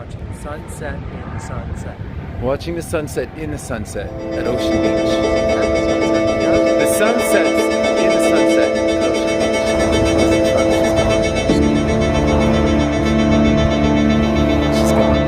watching sunset in the sunset. Watching the sunset in the sunset at Ocean Beach. The sunsets in the sunset at Ocean Beach. She's gone.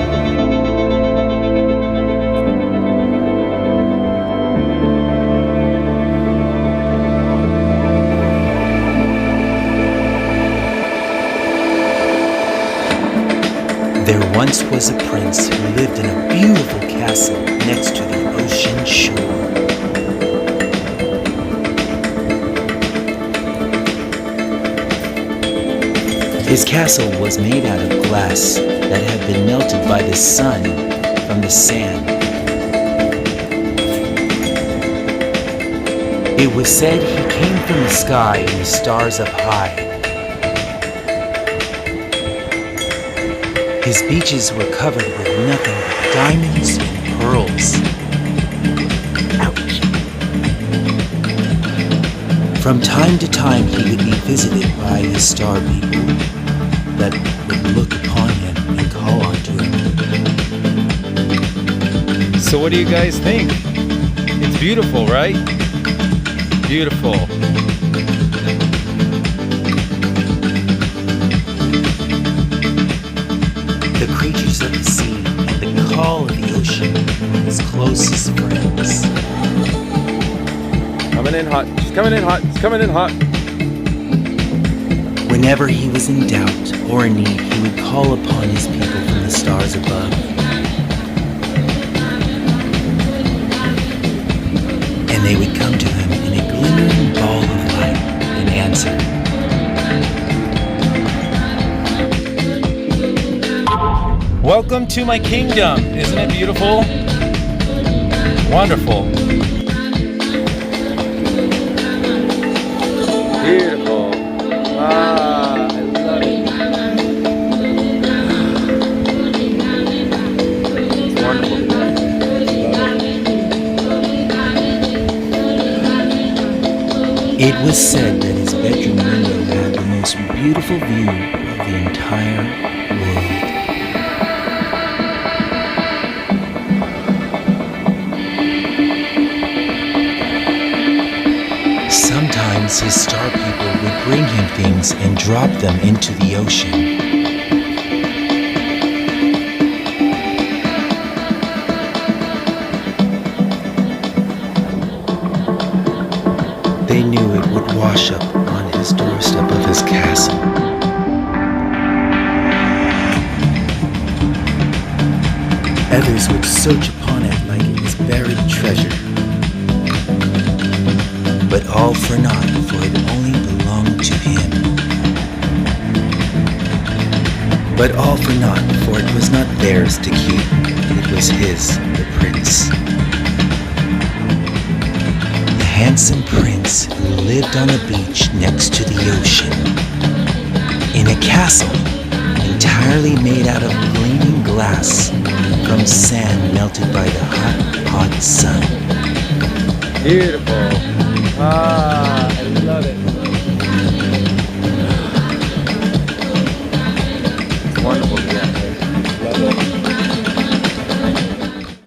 There once was a prince who lived in a beautiful castle next to the ocean shore. His castle was made out of glass that had been melted by the sun from the sand. It was said he came from the sky and the stars up high. His beaches were covered with nothing but diamonds and pearls. Ouch. From time to time he would be visited by his star people that would look upon him and call onto him. So what do you guys think? It's beautiful, right? Beautiful. The creatures of the sea and the call of the ocean were his closest friends. Coming in hot. She's coming in hot. She's coming in hot. Whenever he was in doubt or in need, he would call upon his people from the stars above. And they would come to him in a glimmering ball of light and answer. Welcome to my kingdom. Isn't it beautiful? Wonderful. Beautiful. Ah, I love it. It's wonderful today. It was said that his bedroom window had the most beautiful view of the entire world. Sometimes his star people would bring him things and drop them into the ocean. They knew it would wash up on his doorstep of his castle. Others would search upon it like it was buried treasure. But all for naught, for it only belonged to him. But all for naught, for it was not theirs to keep, it was his, the prince. The handsome prince who lived on the beach next to the ocean, in a castle entirely made out of gleaming glass from sand melted by the hot, hot sun. Beautiful. Ah.